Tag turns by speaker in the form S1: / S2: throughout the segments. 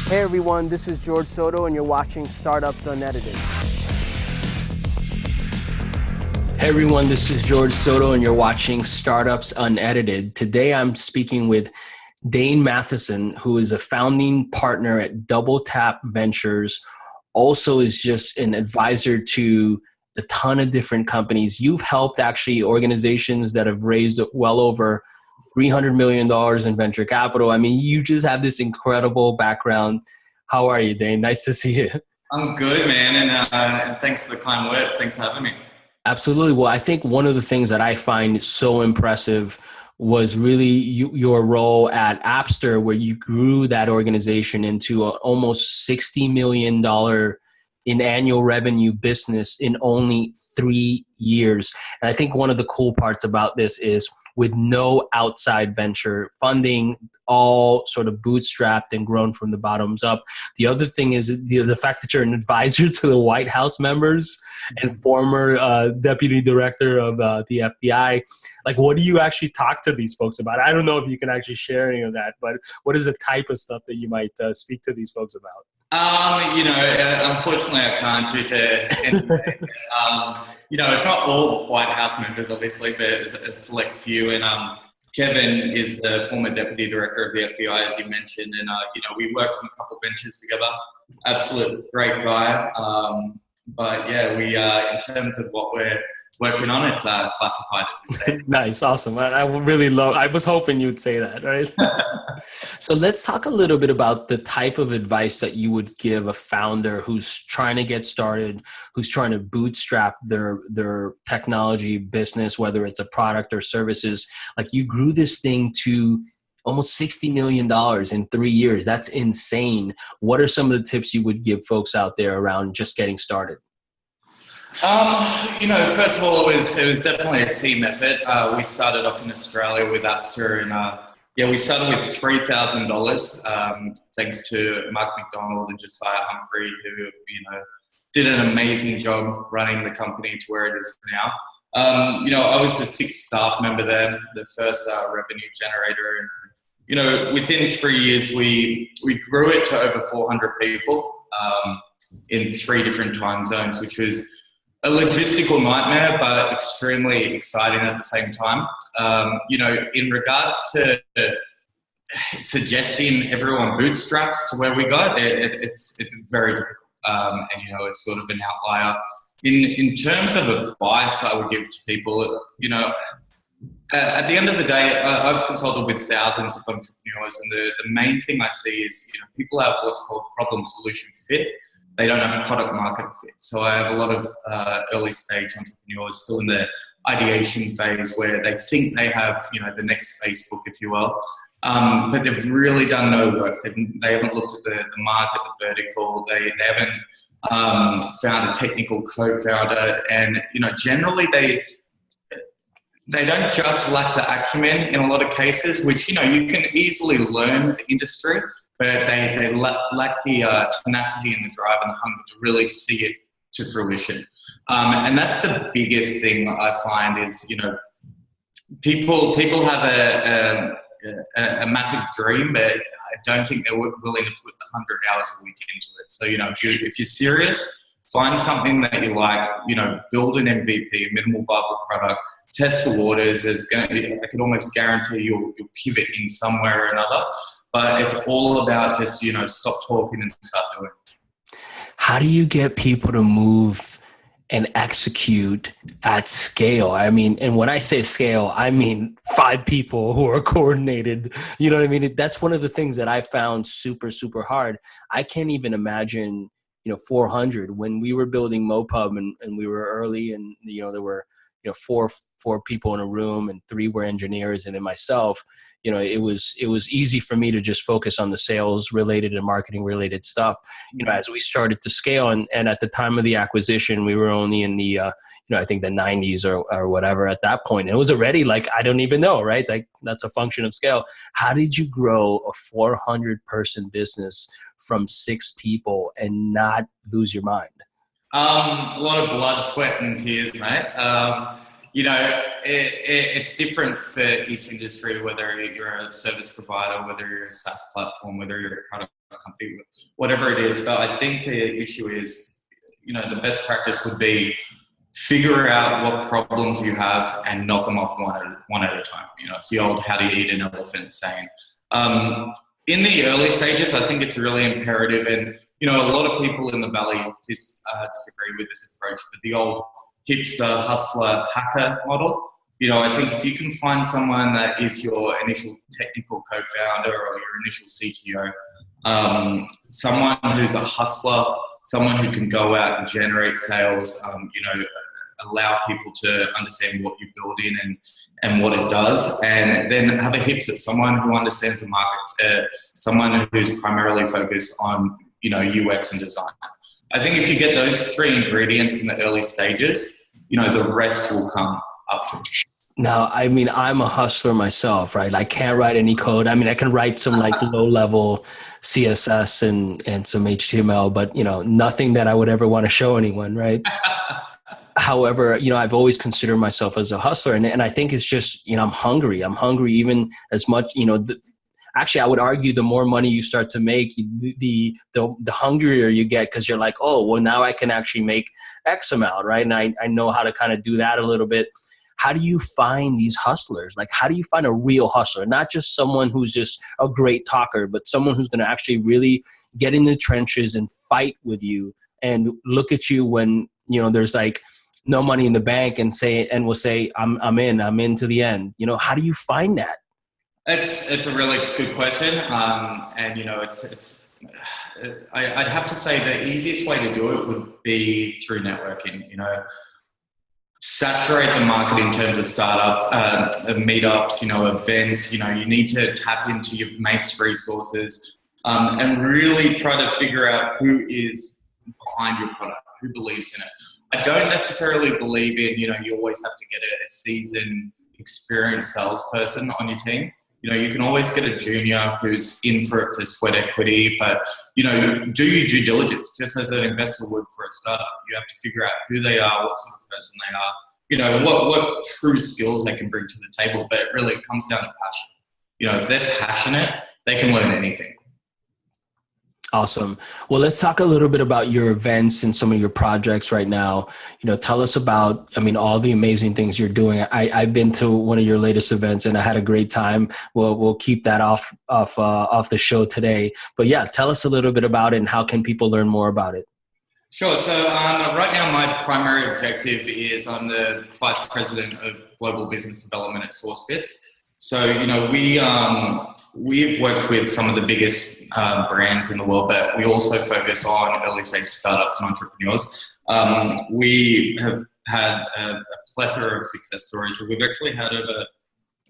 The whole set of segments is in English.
S1: Hey everyone, this is George Soto and you're watching Startups Unedited. Hey everyone, this is George Soto and you're watching Startups Unedited. Today I'm speaking with Dane Matheson, who is a founding partner at Double Tap Ventures, also is just an advisor to a ton of different companies. You've helped actually organizations that have raised well over $300 million in venture capital. I mean, you just have this incredible background. How are you, Dane? Nice to see you.
S2: I'm good, man, and thanks for the kind words. Thanks for having me.
S1: Absolutely. Well, I think one of the things that I find so impressive was really your role at Appster, where you grew that organization into a almost $60 million in annual revenue business in only 3 years. And I think one of the cool parts about this is with no outside venture funding, all sort of bootstrapped and grown from the bottoms up. The other thing is the fact that you're an advisor to the White House members and former deputy director of the FBI. Like, what do you actually talk to these folks about? I don't know if you can actually share any of that, but what is the type of stuff that you might speak to these folks about?
S2: Unfortunately, I can't due to anything. It's not all White House members, obviously, but it's a select few. And Kevin is the former deputy director of the FBI, as you mentioned. And, we worked on a couple of ventures together. Absolute great guy. But yeah, in terms of what we're working on, it's classified at this stage.
S1: Nice. Awesome. I was hoping you'd say that, right? So let's talk a little bit about the type of advice that you would give a founder who's trying to get started, who's trying to bootstrap their technology business, whether it's a product or services. Like, you grew this thing to almost $60 million in 3 years. That's insane. What are some of the tips you would give folks out there around just getting started?
S2: First of all, it was definitely a team effort. We started off in Australia with Appster, and we started with $3,000, thanks to Mark McDonald and Josiah Humphrey, who did an amazing job running the company to where it is now. I was the sixth staff member there, the first revenue generator, and within 3 years we grew it to over 400 people in 3 different time zones, which was a logistical nightmare, but extremely exciting at the same time. In regards to suggesting everyone bootstraps to where we got, it's very difficult. It's sort of an outlier. In terms of advice I would give to people, at the end of the day, I've consulted with thousands of entrepreneurs, and the main thing I see is, people have what's called problem solution fit. They don't have product market fit. So I have a lot of early stage entrepreneurs still in the ideation phase where they think they have, the next Facebook, if you will, but they've really done no work. They haven't looked at the market, the vertical. They haven't found a technical co-founder, and generally they don't just lack the acumen in a lot of cases, which you can easily learn the industry. But they lack the tenacity and the drive and the hunger to really see it to fruition. And that's the biggest thing I find is, people have a massive dream, but I don't think they're willing to put 100 hours a week into it. So, if you're serious, find something that you like, build an MVP, a minimal viable product, test the waters. I can almost guarantee you'll pivot in somewhere or another. But it's all about just, stop talking and start doing.
S1: How do you get people to move and execute at scale? I mean, and when I say scale, I mean 5 people who are coordinated. You know what I mean? That's one of the things that I found super, super hard. I can't even imagine, 400. When we were building MoPub and we were early, and, there were, four people in a room and 3 were engineers and then myself. It was easy for me to just focus on the sales related and marketing related stuff, as we started to scale. And at the time of the acquisition, we were only in the, I think the 90s or whatever at that point. And it was already like, I don't even know, right? Like, that's a function of scale. How did you grow a 400 person business from 6 people and not lose your mind?
S2: A lot of blood, sweat and tears, mate. It's different for each industry, whether you're a service provider, whether you're a SaaS platform, whether you're a product company, whatever it is. But I think the issue is, the best practice would be figure out what problems you have and knock them off one at a time. It's the old "how do you eat an elephant" saying. In the early stages, I think it's really imperative, and a lot of people in the Valley disagree with this approach, but the old hipster, hustler, hacker model. I think if you can find someone that is your initial technical co-founder or your initial CTO, someone who's a hustler, someone who can go out and generate sales, allow people to understand what you're building and what it does, and then have a hipster, someone who understands the markets, someone who's primarily focused on UX and design. I think if you get those three ingredients in the early stages, the rest will come afterwards.
S1: Now, I mean, I'm a hustler myself, right? I can't write any code. I mean, I can write some like low-level CSS and some HTML, but nothing that I would ever want to show anyone, right? However, I've always considered myself as a hustler, and I think it's just, I'm hungry. I'm hungry even as much, actually, I would argue the more money you start to make, the hungrier you get, because you're like, oh, well, now I can actually make X amount, right? And I know how to kind of do that a little bit. How do you find these hustlers? Like, how do you find a real hustler? Not just someone who's just a great talker, but someone who's going to actually really get in the trenches and fight with you and look at you when, there's like no money in the bank and will say, I'm in to the end. How do you find that?
S2: It's a really good question, and I'd have to say the easiest way to do it would be through networking. Saturate the market in terms of startups, meetups, events. You need to tap into your mates' resources and really try to figure out who is behind your product, who believes in it. I don't necessarily believe in you always have to get a seasoned, experienced salesperson on your team. You can always get a junior who's in for it for sweat equity, but, do your due diligence just as an investor would for a startup. You have to figure out who they are, what sort of person they are, what true skills they can bring to the table, but it really comes down to passion. If they're passionate, they can learn anything.
S1: Awesome. Well, let's talk a little bit about your events and some of your projects right now. Tell us about, all the amazing things you're doing. I've been to one of your latest events and I had a great time. We'll keep that off the show today. But yeah, tell us a little bit about it and how can people learn more about it?
S2: Sure. So right now, my primary objective is I'm the Vice President of Global Business Development at Sourcebits. So, we've worked with some of the biggest brands in the world, but we also focus on early stage startups and entrepreneurs. We have had a plethora of success stories. So we've actually had over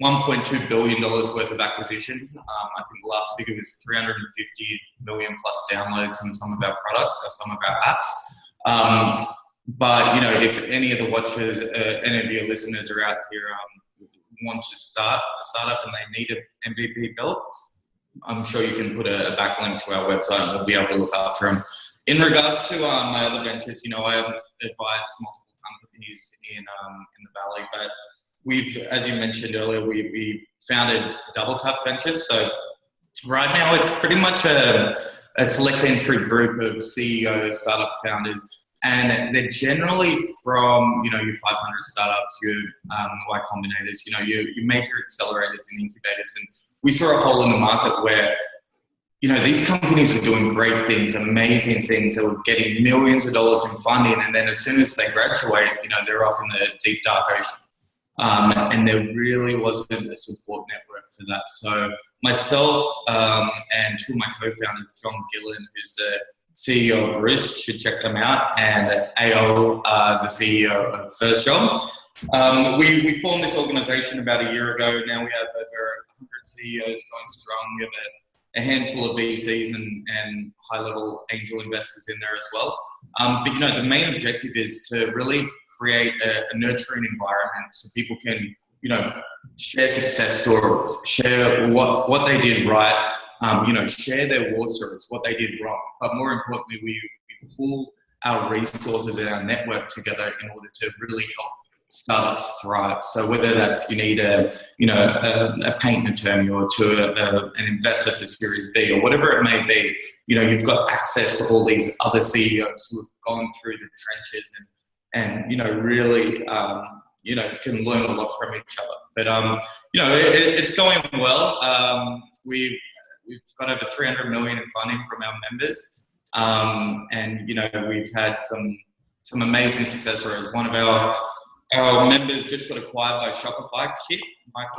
S2: $1.2 billion worth of acquisitions. I think the last figure was 350 million plus downloads on some of our products or some of our apps. But, if any of the watchers, any of your listeners are out here, want to start a startup and they need an MVP built, I'm sure you can put a backlink to our website and we'll be able to look after them. In regards to my other ventures, I advise multiple companies in the Valley, but we've, as you mentioned earlier, we founded Double Tap Ventures. So right now it's pretty much a select entry group of CEOs, startup founders, and they're generally from, your 500 startups, your Y Combinators, your major accelerators and incubators. And we saw a hole in the market where, these companies were doing great things, amazing things. They were getting millions of dollars in funding. And then as soon as they graduate, they're off in the deep, dark ocean. And there really wasn't a support network for that. So myself and two of my co-founders, John Gillen, who's the CEO of Roost, should check them out, and AO, the CEO of First Job. We formed this organization about a year ago. Now we have over 100 CEOs going strong. We have a handful of VCs and high-level angel investors in there as well. But the main objective is to really create a nurturing environment so people can, share success stories, share what they did right, share their war stories, what they did wrong. But more importantly, we pull our resources and our network together in order to really help startups thrive. So whether that's you need a patent attorney or an investor for Series B or whatever it may be, you've got access to all these other CEOs who have gone through the trenches and really can learn a lot from each other. But it's going well. We've got over 300 million in funding from our members, and we've had some amazing success stories. One of our members just got acquired by Shopify. Kit,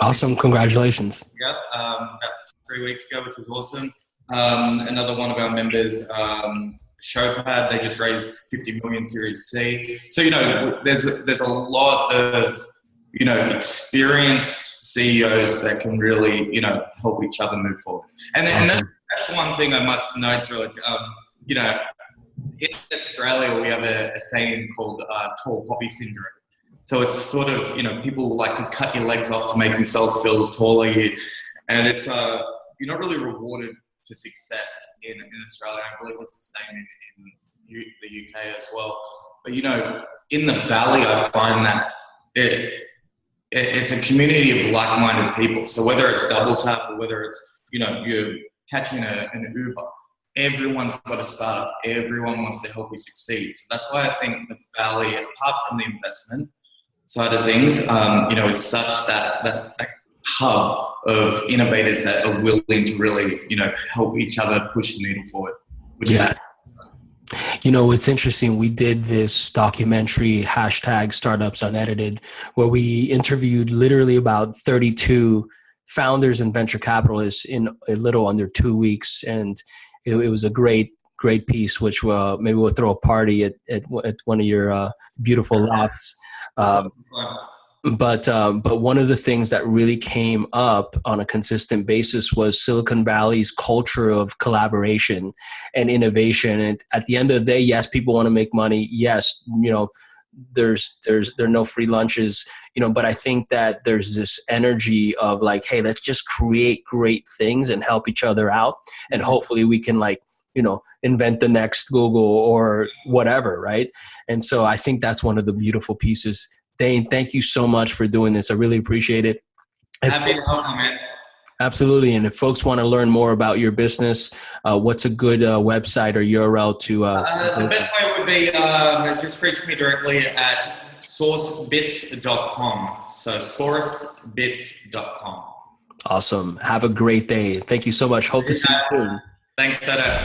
S1: awesome! Congratulations.
S2: Yeah, about 3 weeks ago, which was awesome. Another one of our members, Showpad, they just raised 50 million Series C. So there's a lot of experienced CEOs that can really help each other move forward. And that's one thing I must note, George. In Australia we have a saying called tall poppy syndrome. So it's sort of people like to cut your legs off to make themselves feel taller, and it's you're not really rewarded for success in Australia. I believe it's the same in the UK as well. But in the Valley, I find that it's a community of like-minded people. So whether it's Double Tap or whether it's you're catching an Uber, everyone's got a startup. Everyone wants to help you succeed. So that's why I think the Valley, apart from the investment side of things, is such that hub of innovators that are willing to really, help each other push the needle forward.
S1: It's interesting. We did this documentary, #Startups Unedited, where we interviewed literally about 32 founders and venture capitalists in a little under 2 weeks. And it was a great piece, which maybe we'll throw a party at one of your beautiful lofts. But one of the things that really came up on a consistent basis was Silicon Valley's culture of collaboration and innovation. And at the end of the day, yes, people want to make money. Yes, there are no free lunches, but I think that there's this energy of like, hey, let's just create great things and help each other out. And hopefully we can invent the next Google or whatever. Right. And so I think that's one of the beautiful pieces. Dane, thank you so much for doing this. I really appreciate it.
S2: Happy to help, man.
S1: Absolutely. And if folks want to learn more about your business, what's a good website or URL to?
S2: The best way would be just reach me directly at sourcebits.com. So sourcebits.com.
S1: Awesome. Have a great day. Thank you so much. Hope to see you soon.
S2: Thanks, Sada.